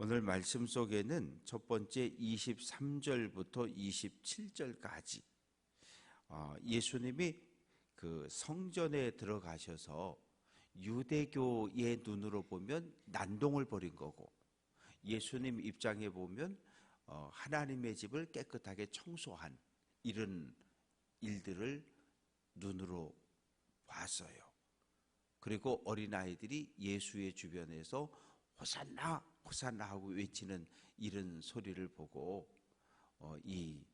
오늘 말씀 속에는 첫 번째 23절부터 27절까지 예수님이 그 성전에 들어가셔서 유대교의 눈으로 보면 난동을 벌인 거고, 예수님 입장에 보면 하나님의 집을 깨끗하게 청소한 이런 일들을 눈으로 봤어요. 그리고 어린아이들이 예수의 주변에서 호산나 호산나 하고 외치는 이런 소리를 보고 이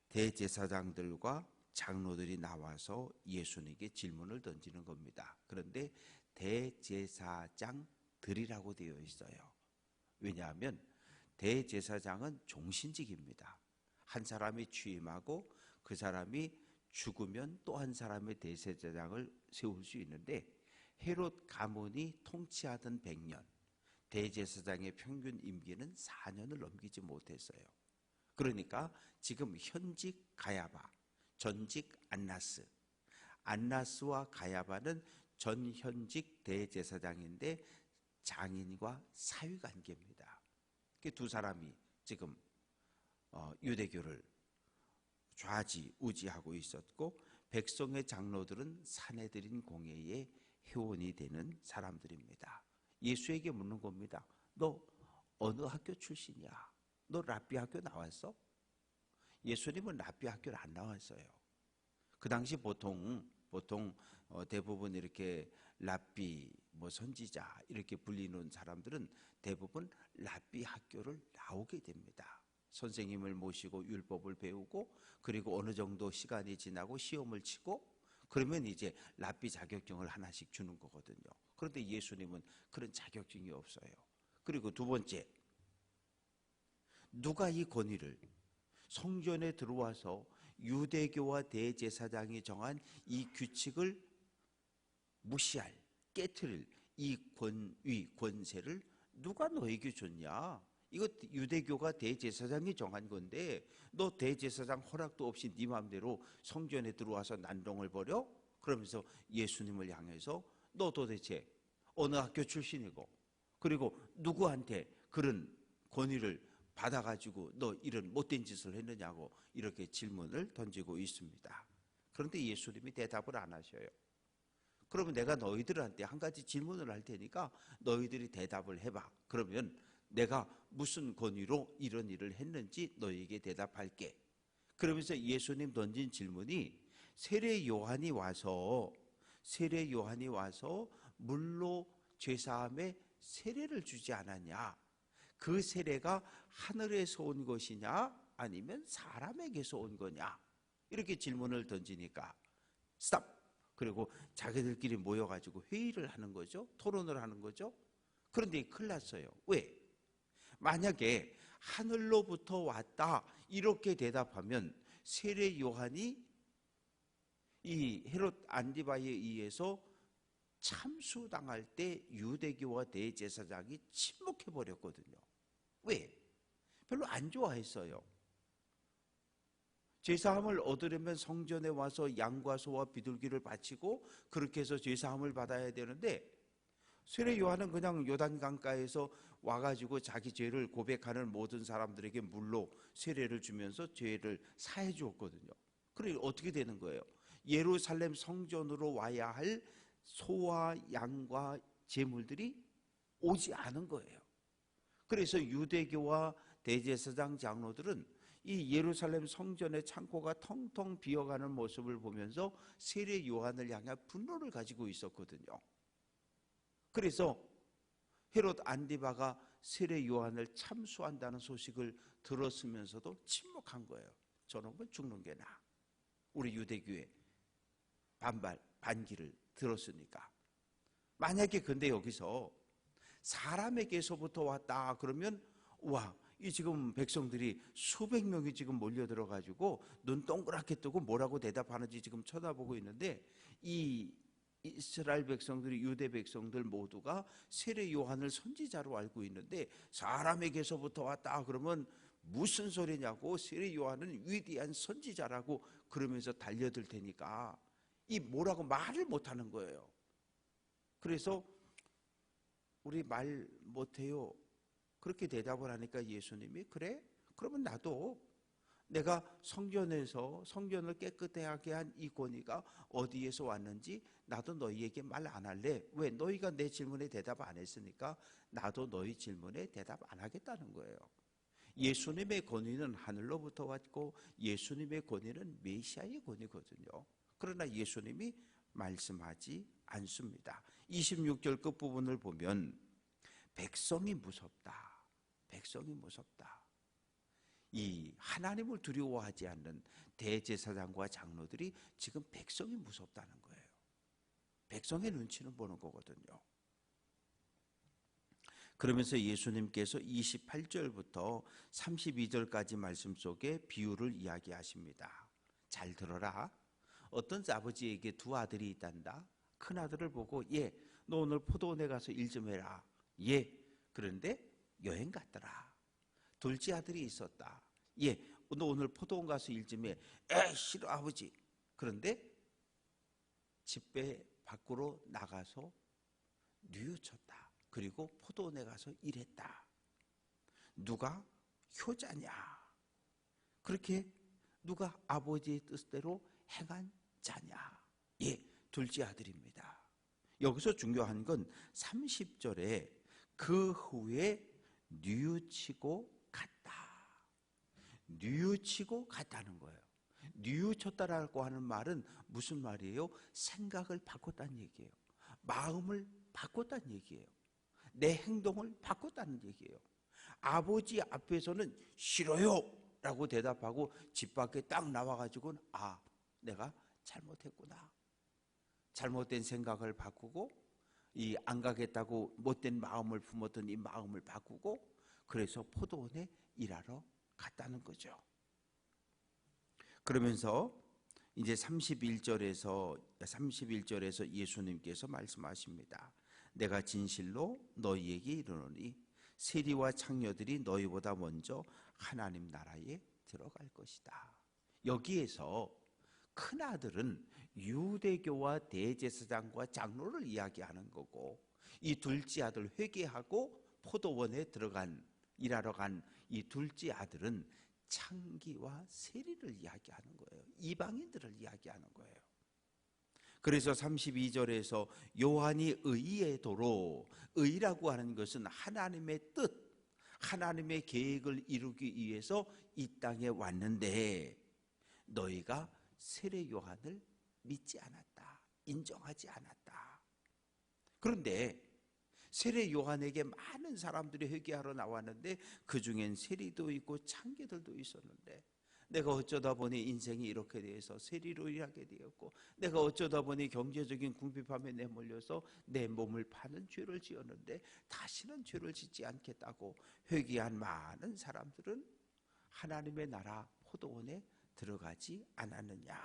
대제사장들과 장로들이 나와서 예수님께 질문을 던지는 겁니다. 그런데 대제사장들이라고 되어 있어요. 왜냐하면 대제사장은 종신직입니다. 한 사람이 취임하고 그 사람이 죽으면 또 한 사람의 대제사장을 세울 수 있는데, 헤롯 가문이 통치하던 100년, 대제사장의 평균 임기는 4년을 넘기지 못했어요. 그러니까 지금 현직 가야바, 전직 안나스, 안나스와 가야바는 전현직 대제사장인데 장인과 사위관계입니다. 두 사람이 지금 유대교를 좌지우지하고 있었고, 백성의 장로들은 사내들인 공회의 회원이 되는 사람들입니다. 예수에게 묻는 겁니다. 너 어느 학교 출신이야? 너 랍비 학교 나왔어? 예수님은 랍비 학교를 안 나왔어요. 그 당시 보통 대부분 이렇게 랍비, 선지자 이렇게 불리는 사람들은 대부분 랍비 학교를 나오게 됩니다. 선생님을 모시고 율법을 배우고, 그리고 어느 정도 시간이 지나고 시험을 치고, 그러면 이제 랍비 자격증을 하나씩 주는 거거든요. 그런데 예수님은 그런 자격증이 없어요. 그리고 두 번째, 누가 이 권위를, 성전에 들어와서 유대교와 대제사장이 정한 이 규칙을 무시할, 깨트릴 이 권위, 권세를 누가 너에게 줬냐? 이거 유대교가 대제사장이 정한 건데 너 대제사장 허락도 없이 네 마음대로 성전에 들어와서 난동을 벌여? 그러면서 예수님을 향해서 너 도대체 어느 학교 출신이고, 그리고 누구한테 그런 권위를 받아가지고 너 이런 못된 짓을 했느냐고 이렇게 질문을 던지고 있습니다. 그런데 예수님이 대답을 안 하셔요. 그러면 내가 너희들한테 한 가지 질문을 할 테니까 너희들이 대답을 해봐. 그러면 내가 무슨 권위로 이런 일을 했는지 너희에게 대답할게. 그러면서 예수님 던진 질문이, 세례 요한이 와서 물로 죄사함에 세례를 주지 않았냐? 그 세례가 하늘에서 온 것이냐 아니면 사람에게서 온 거냐? 이렇게 질문을 던지니까 스탑! 그리고 자기들끼리 모여가지고 회의를 하는 거죠. 토론을 하는 거죠. 그런데 큰일 났어요. 왜? 만약에 하늘로부터 왔다 이렇게 대답하면 세례 요한이 이 헤롯 안디바에 의해서 참수당할 때 유대교와 대제사장이 침묵해 버렸거든요. 왜? 별로 안 좋아했어요. 죄사함을 얻으려면 성전에 와서 양과 소와 비둘기를 바치고 그렇게 해서 죄사함을 받아야 되는데, 세례 요한은 그냥 요단강가에서 와가지고 자기 죄를 고백하는 모든 사람들에게 물로 세례를 주면서 죄를 사해 주었거든요. 그래 어떻게 되는 거예요? 예루살렘 성전으로 와야 할 소와 양과 제물들이 오지 않은 거예요. 그래서 유대교와 대제사장 장로들은 이 예루살렘 성전의 창고가 텅텅 비어가는 모습을 보면서 세례 요한을 향해 분노를 가지고 있었거든요. 그래서 헤롯 안디바가 세례 요한을 참수한다는 소식을 들었으면서도 침묵한 거예요. 저놈은 죽는 게 나아. 우리 유대교의 반기를 들었으니까. 만약에 근데 여기서 사람에게서부터 왔다 그러면, 와, 이 지금 백성들이 수백 명이 지금 몰려들어가지고 눈 동그랗게 뜨고 뭐라고 대답하는지 지금 쳐다보고 있는데, 이 이스라엘 백성들이, 유대 백성들 모두가 세례 요한을 선지자로 알고 있는데 사람에게서부터 왔다 그러면 무슨 소리냐고, 세례 요한은 위대한 선지자라고 그러면서 달려들 테니까 이 뭐라고 말을 못하는 거예요. 그래서 우리 말 못해요. 그렇게 대답을 하니까 예수님이 그래? 그러면 나도 내가 성전을 깨끗하게 한 이 권위가 어디에서 왔는지 나도 너희에게 말 안 할래. 왜? 너희가 내 질문에 대답 안 했으니까 나도 너희 질문에 대답 안 하겠다는 거예요. 예수님의 권위는 하늘로부터 왔고 예수님의 권위는 메시아의 권위거든요. 그러나 예수님이 말씀하지 않습니다. 26절 끝부분을 보면 백성이 무섭다. 백성이 무섭다. 이 하나님을 두려워하지 않는 대제사장과 장로들이 지금 백성이 무섭다는 거예요. 백성의 눈치는 보는 거거든요. 그러면서 예수님께서 28절부터 32절까지 말씀 속에 비유를 이야기하십니다. 잘 들어라. 어떤 아버지에게 두 아들이 있단다. 큰 아들을 보고 너 오늘 포도원에 가서 일 좀 해라. 그런데 여행 갔더라. 둘째 아들이 있었다. 너 오늘 포도원 가서 일 좀 해. 싫어 아버지. 그런데 집배 밖으로 나가서 뉘우쳤다. 그리고 포도원에 가서 일했다. 누가 효자냐? 그렇게 누가 아버지의 뜻대로 행한 자냐? 둘째 아들입니다. 여기서 중요한 건 30절에 그 후에 뉘우치고 갔다. 뉘우치고 갔다는 거예요. 뉘우쳤다라고 하는 말은 무슨 말이에요? 생각을 바꿨다는 얘기예요. 마음을 바꿨다는 얘기예요. 내 행동을 바꿨다는 얘기예요. 아버지 앞에서는 싫어요 라고 대답하고 집 밖에 딱 나와가지고는 내가 잘못했구나. 잘못된 생각을 바꾸고 이 안 가겠다고 못된 마음을 품었던 이 마음을 바꾸고 그래서 포도원에 일하러 갔다는 거죠. 그러면서 이제 31절에서 예수님께서 말씀하십니다. 내가 진실로 너희에게 이르노니 세리와 창녀들이 너희보다 먼저 하나님 나라에 들어갈 것이다. 여기에서 큰 아들은 유대교와 대제사장과 장로를 이야기하는 거고 이 둘째 아들 회개하고 포도원에 일하러 간 이 둘째 아들은 창기와 세리를 이야기하는 거예요. 이방인들을 이야기하는 거예요. 그래서 32절에서 요한이 의의 도로, 의라고 하는 것은 하나님의 뜻, 하나님의 계획을 이루기 위해서 이 땅에 왔는데 너희가 세례 요한을 믿지 않았다. 인정하지 않았다. 그런데 세례 요한에게 많은 사람들이 회개하러 나왔는데 그 중엔 세리도 있고 창기들도 있었는데 내가 어쩌다 보니 인생이 이렇게 돼서 세리로 일하게 되었고 내가 어쩌다 보니 경제적인 궁핍함에 내몰려서 내 몸을 파는 죄를 지었는데 다시는 죄를 짓지 않겠다고 회개한 많은 사람들은 하나님의 나라 포도원에 들어가지 않았느냐.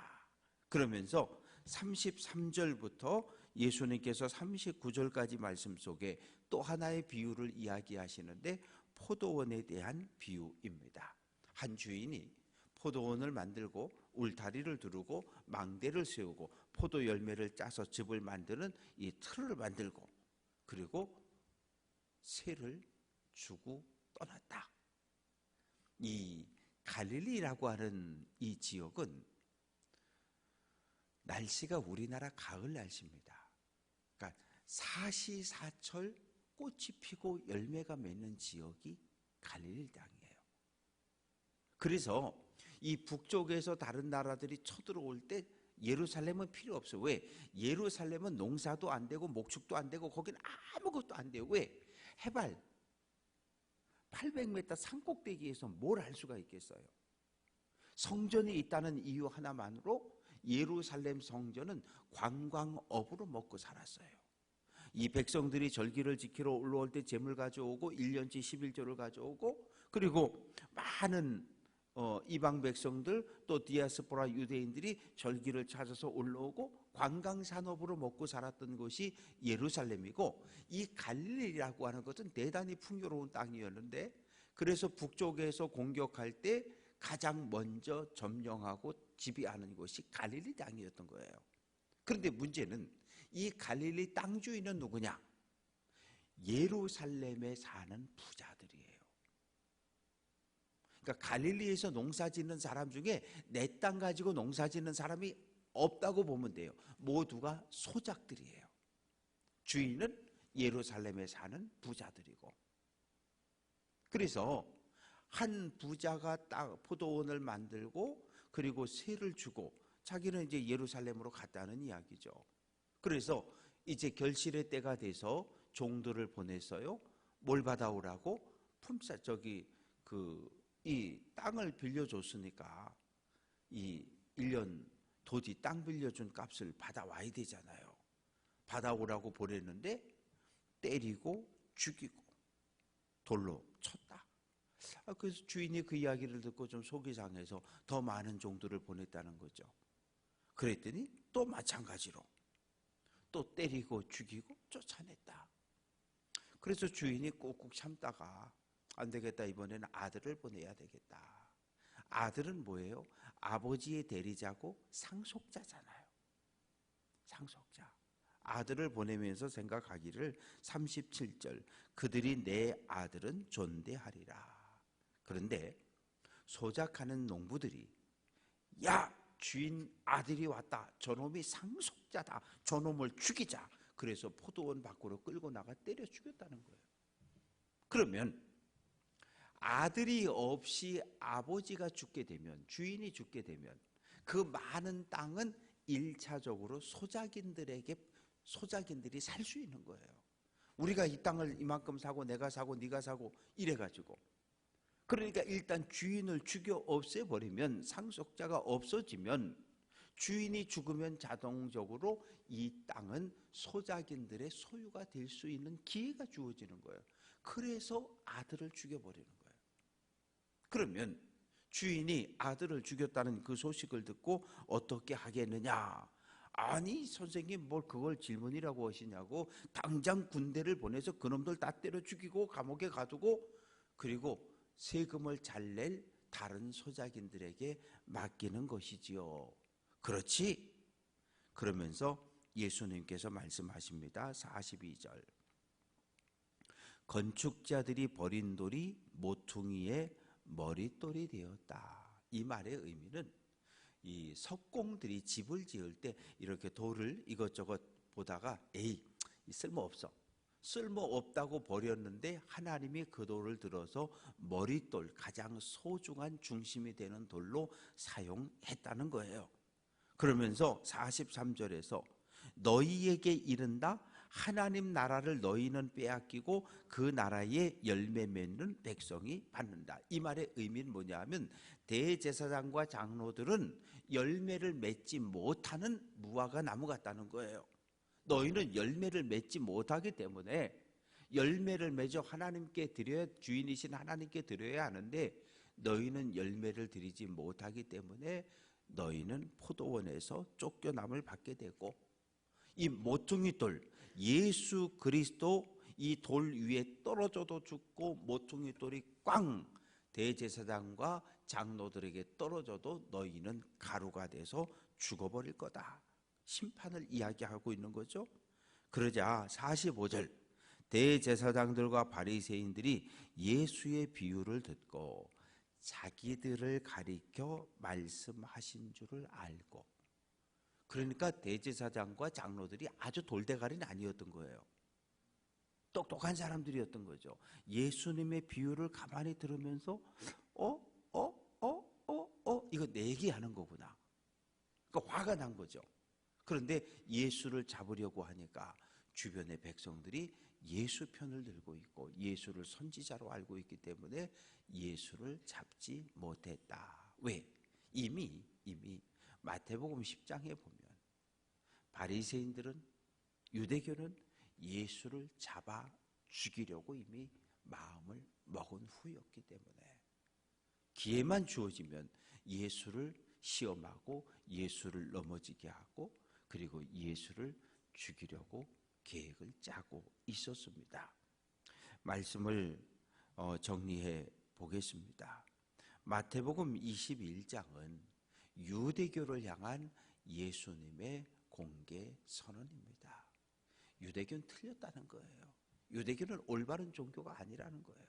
그러면서 33절부터 예수님께서 39절까지 말씀 속에 또 하나의 비유를 이야기하시는데 포도원에 대한 비유입니다. 한 주인이 포도원을 만들고 울타리를 두르고 망대를 세우고 포도 열매를 짜서 즙을 만드는 이 틀을 만들고 그리고 새를 주고 떠났다. 이 갈릴리라고 하는 이 지역은 날씨가 우리나라 가을 날씨입니다. 그러니까 사시사철 꽃이 피고 열매가 맺는 지역이 갈릴리 땅이에요. 그래서 이 북쪽에서 다른 나라들이 쳐들어올 때 예루살렘은 필요 없어요. 왜? 예루살렘은 농사도 안 되고 목축도 안 되고 거기는 아무것도 안 돼요. 왜? 해발 800m 산꼭대기에서 뭘 할 수가 있겠어요? 성전이 있다는 이유 하나만으로 예루살렘 성전은 관광업으로 먹고 살았어요. 이 백성들이 절기를 지키러 올라올 때 제물 가져오고 1년치 11조를 가져오고 그리고 많은 이방 백성들 또 디아스포라 유대인들이 절기를 찾아서 올라오고 관광산업으로 먹고 살았던 곳이 예루살렘이고 이 갈릴리라고 하는 것은 대단히 풍요로운 땅이었는데 그래서 북쪽에서 공격할 때 가장 먼저 점령하고 지배하는 곳이 갈릴리 땅이었던 거예요. 그런데 문제는 이 갈릴리 땅 주인은 누구냐? 예루살렘에 사는 부자들이에요. 그러니까 갈릴리에서 농사 짓는 사람 중에 내 땅 가지고 농사 짓는 사람이 없다고 보면 돼요. 모두가 소작들이에요. 주인은 예루살렘에 사는 부자들이고. 그래서 한 부자가 포도원을 만들고 그리고 세를 주고 자기는 이제 예루살렘으로 갔다는 이야기죠. 그래서 이제 결실의 때가 돼서 종들을 보냈어요. 뭘 받아오라고? 이 땅을 빌려줬으니까 이 1년 도디 땅 빌려준 값을 받아와야 되잖아요. 받아오라고 보냈는데 때리고 죽이고 돌로 쳤다. 그래서 주인이 그 이야기를 듣고 좀 속이 상해서 더 많은 종들을 보냈다는 거죠. 그랬더니 또 마찬가지로 또 때리고 죽이고 쫓아냈다. 그래서 주인이 꾹꾹 참다가 안 되겠다, 이번에는 아들을 보내야 되겠다. 아들은 뭐예요? 아버지의 대리자고 상속자잖아요. 상속자. 아들을 보내면서 생각하기를 37절 그들이 내 아들은 존대하리라. 그런데 소작하는 농부들이 야, 주인 아들이 왔다. 저놈이 상속자다. 저놈을 죽이자. 그래서 포도원 밖으로 끌고 나가 때려 죽였다는 거예요. 그러면 아들이 없이 아버지가 죽게 되면, 주인이 죽게 되면 그 많은 땅은 1차적으로 소작인들이 살 수 있는 거예요. 우리가 이 땅을 이만큼 사고 내가 사고 네가 사고 이래가지고, 그러니까 일단 주인을 죽여 없애버리면, 상속자가 없어지면 주인이 죽으면 자동적으로 이 땅은 소작인들의 소유가 될 수 있는 기회가 주어지는 거예요. 그래서 아들을 죽여버리는 거예요. 그러면 주인이 아들을 죽였다는 그 소식을 듣고 어떻게 하겠느냐? 아니 선생님, 뭘 그걸 질문이라고 하시냐고. 당장 군대를 보내서 그놈들 다 때려 죽이고 감옥에 가두고, 그리고 세금을 잘 낼 다른 소작인들에게 맡기는 것이지요. 그렇지? 그러면서 예수님께서 말씀하십니다. 42절 건축자들이 버린 돌이 모퉁이의 머릿돌이 되었다. 이 말의 의미는 이 석공들이 집을 지을 때 이렇게 돌을 이것저것 보다가 에이, 쓸모없다고 버렸는데 하나님이 그 돌을 들어서 머릿돌, 가장 소중한 중심이 되는 돌로 사용했다는 거예요. 그러면서 43절에서 너희에게 이른다. 하나님 나라를 너희는 빼앗기고 그 나라에 열매 맺는 백성이 받는다. 이 말의 의미는 뭐냐 하면, 대제사장과 장로들은 열매를 맺지 못하는 무화과 나무 같다는 거예요. 너희는 열매를 맺지 못하기 때문에 열매를 맺어 하나님께 드려야, 주인이신 하나님께 드려야 하는데 너희는 열매를 드리지 못하기 때문에 너희는 포도원에서 쫓겨남을 받게 되고, 이 모퉁이 돌, 예수 그리스도 이 돌 위에 떨어져도 죽고 모퉁이 돌이 꽝 대제사장과 장로들에게 떨어져도 너희는 가루가 돼서 죽어버릴 거다. 심판을 이야기하고 있는 거죠. 그러자 45절 대제사장들과 바리새인들이 예수의 비유를 듣고 자기들을 가리켜 말씀하신 줄을 알고, 그러니까 대제사장과 장로들이 아주 돌대가리는 아니었던 거예요. 똑똑한 사람들이었던 거죠. 예수님의 비유를 가만히 들으면서 이거 내 얘기하는 거구나. 그러니까 화가 난 거죠. 그런데 예수를 잡으려고 하니까 주변의 백성들이 예수 편을 들고 있고 예수를 선지자로 알고 있기 때문에 예수를 잡지 못했다. 왜? 이미 마태복음 10장에 보면 바리새인들은, 유대교는 예수를 잡아 죽이려고 이미 마음을 먹은 후였기 때문에 기회만 주어지면 예수를 시험하고 예수를 넘어지게 하고 그리고 예수를 죽이려고 계획을 짜고 있었습니다. 말씀을 정리해 보겠습니다. 마태복음 21장은 유대교를 향한 예수님의 공개 선언입니다. 유대교는 틀렸다는 거예요. 유대교는 올바른 종교가 아니라는 거예요.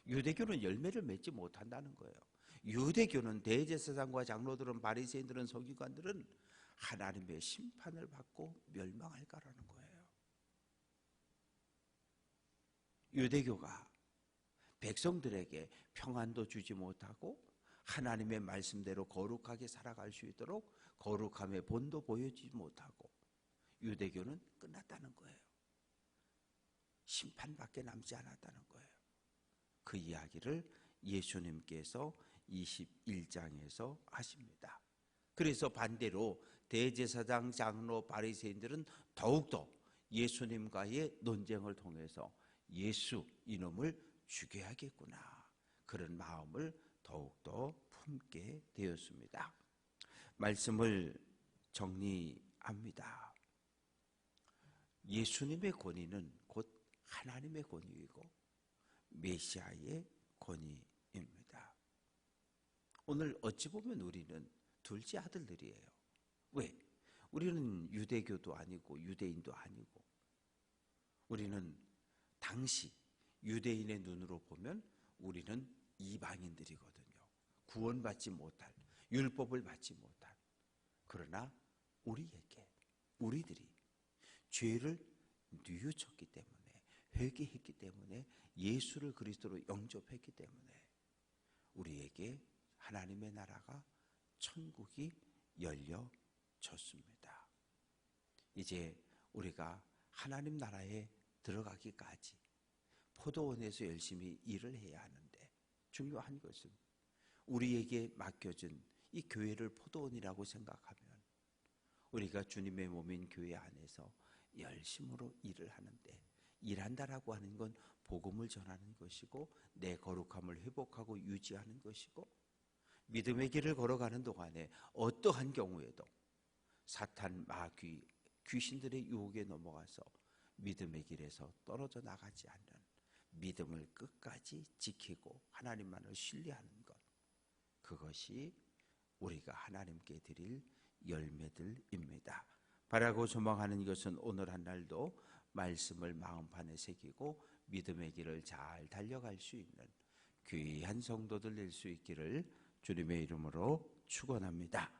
유대교는 열매를 맺지 못한다는 거예요. 유대교는 대제사장과 장로들은, 바리새인들은, 서기관들은 하나님의 심판을 받고 멸망할 거라는 거예요. 유대교가 백성들에게 평안도 주지 못하고 하나님의 말씀대로 거룩하게 살아갈 수 있도록 거룩함의 본도 보여주지 못하고 유대교는 끝났다는 거예요. 심판밖에 남지 않았다는 거예요. 그 이야기를 예수님께서 21장에서 하십니다. 그래서 반대로 대제사장, 장로, 바리새인들은 더욱더 예수님과의 논쟁을 통해서 예수 이놈을 죽여야겠구나, 그런 마음을 더욱더 품게 되었습니다. 말씀을 정리합니다. 예수님의 권위는 곧 하나님의 권위이고 메시아의 권위입니다. 오늘 어찌 보면 우리는 둘째 아들들이에요. 왜? 우리는 유대교도 아니고 유대인도 아니고, 우리는 당시 유대인의 눈으로 보면 우리는 이방인들이거든요. 구원받지 못할, 율법을 받지 못할. 그러나 우리들이 죄를 뉘우쳤기 때문에, 회개했기 때문에, 예수를 그리스도로 영접했기 때문에 우리에게 하나님의 나라가, 천국이 열려졌습니다. 이제 우리가 하나님 나라에 들어가기까지 포도원에서 열심히 일을 해야 하는데, 중요한 것은 우리에게 맡겨진 이 교회를 포도원이라고 생각하면 우리가 주님의 몸인 교회 안에서 열심으로 일을 하는데, 일한다라고 하는 건 복음을 전하는 것이고 내 거룩함을 회복하고 유지하는 것이고, 믿음의 길을 걸어가는 동안에 어떠한 경우에도 사탄, 마귀, 귀신들의 유혹에 넘어가서 믿음의 길에서 떨어져 나가지 않는 믿음을 끝까지 지키고 하나님만을 신뢰하는 것, 그것이 우리가 하나님께 드릴 열매들입니다. 바라고 소망하는 것은 오늘 한 날도 말씀을 마음판에 새기고 믿음의 길을 잘 달려갈 수 있는 귀한 성도들 될 수 있기를 주님의 이름으로 축원합니다.